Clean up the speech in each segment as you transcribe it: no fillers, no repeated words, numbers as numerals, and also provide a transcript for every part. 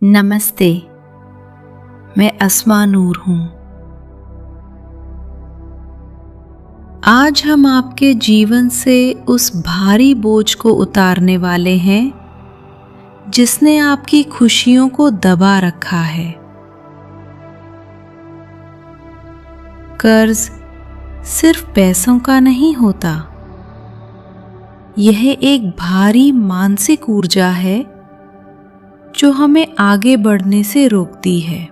नमस्ते, मैं अस्मा नूर हूँ। आज हम आपके जीवन से उस भारी बोझ को उतारने वाले हैं जिसने आपकी खुशियों को दबा रखा है। कर्ज सिर्फ पैसों का नहीं होता, यह एक भारी मानसिक ऊर्जा है जो हमें आगे बढ़ने से रोकती है।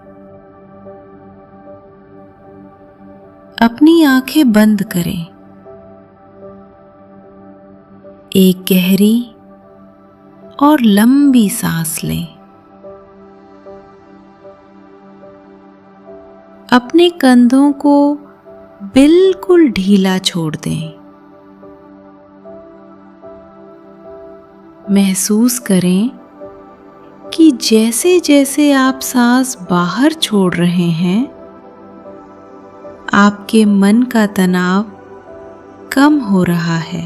अपनी आंखें बंद करें, एक गहरी और लंबी सांस लें। अपने कंधों को बिल्कुल ढीला छोड़ दें। महसूस करें कि जैसे जैसे आप सांस बाहर छोड़ रहे हैं, आपके मन का तनाव कम हो रहा है।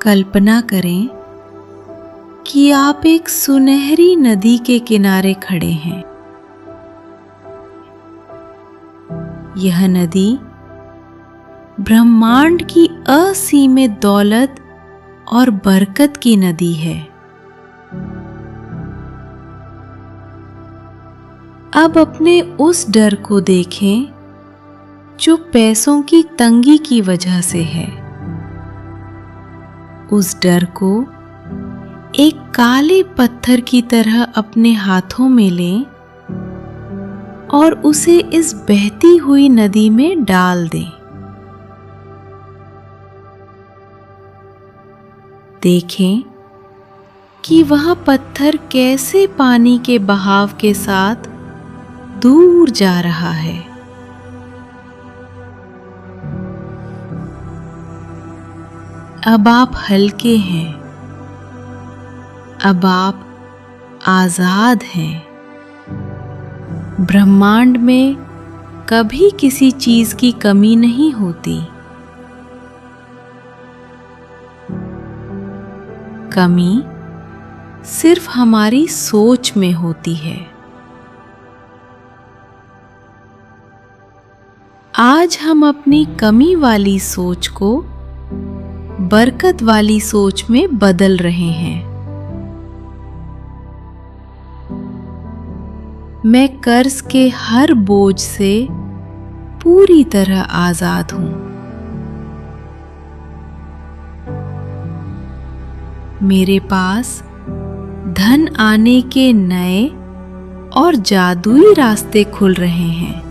कल्पना करें कि आप एक सुनहरी नदी के किनारे खड़े हैं। यह नदी ब्रह्मांड की असीमित दौलत और बरकत की नदी है। अब अपने उस डर को देखें जो पैसों की तंगी की वजह से है। उस डर को एक काले पत्थर की तरह अपने हाथों में लें और उसे इस बहती हुई नदी में डाल दें। देखें कि वह पत्थर कैसे पानी के बहाव के साथ दूर जा रहा है। अब आप हल्के हैं, अब आप आजाद हैं। ब्रह्मांड में कभी किसी चीज की कमी नहीं होती। कमी सिर्फ हमारी सोच में होती है। आज हम अपनी कमी वाली सोच को बरकत वाली सोच में बदल रहे हैं। मैं कर्ज के हर बोझ से पूरी तरह आजाद हूं। मेरे पास धन आने के नए और जादुई रास्ते खुल रहे हैं।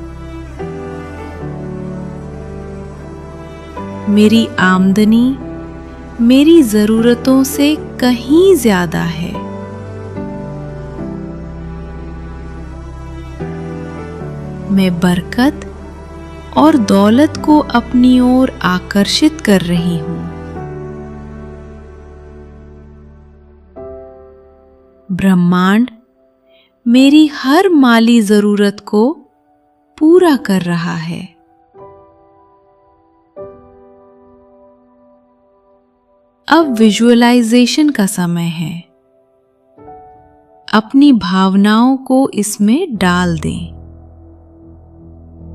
मेरी आमदनी मेरी जरूरतों से कहीं ज्यादा है। मैं बरकत और दौलत को अपनी ओर आकर्षित कर रही हूं। ब्रह्मांड मेरी हर माली जरूरत को पूरा कर रहा है। अब विजुअलाइजेशन का समय है। अपनी भावनाओं को इसमें डाल दें।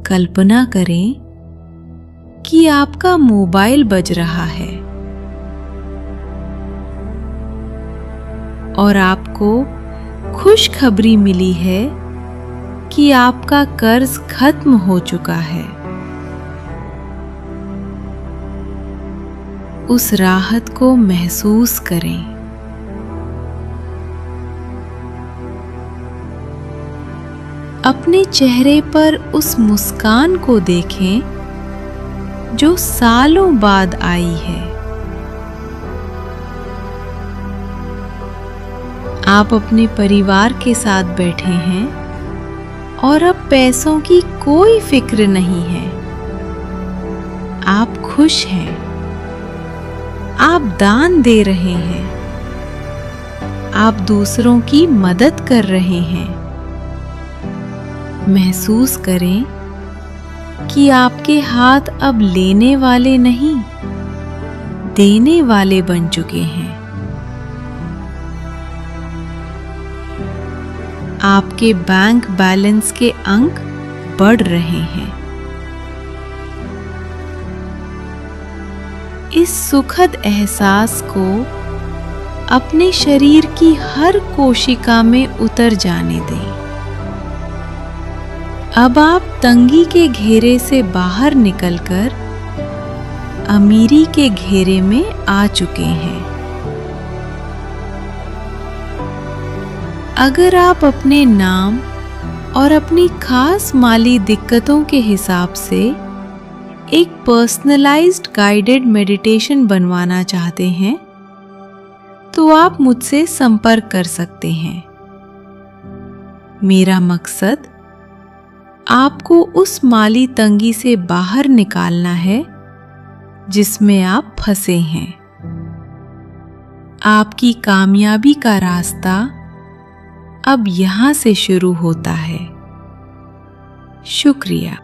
कल्पना करें कि आपका मोबाइल बज रहा है और आपको खुशखबरी मिली है कि आपका कर्ज खत्म हो चुका है। उस राहत को महसूस करें। अपने चेहरे पर उस मुस्कान को देखें जो सालों बाद आई है। आप अपने परिवार के साथ बैठे हैं और अब पैसों की कोई फिक्र नहीं है। आप खुश हैं। आप दान दे रहे हैं। आप दूसरों की मदद कर रहे हैं। महसूस करें कि आपके हाथ अब लेने वाले नहीं, देने वाले बन चुके हैं। आपके बैंक बैलेंस के अंक बढ़ रहे हैं। इस सुखद एहसास को अपने शरीर की हर कोशिका में उतर जाने दें। अब आप तंगी के घेरे से बाहर निकलकर अमीरी के घेरे में आ चुके हैं। अगर आप अपने नाम और अपनी खास माली दिक्कतों के हिसाब से एक पर्सनलाइज्ड गाइडेड मेडिटेशन बनवाना चाहते हैं तो आप मुझसे संपर्क कर सकते हैं। मेरा मकसद आपको उस माली तंगी से बाहर निकालना है जिसमें आप फंसे हैं। आपकी कामयाबी का रास्ता अब यहां से शुरू होता है। शुक्रिया।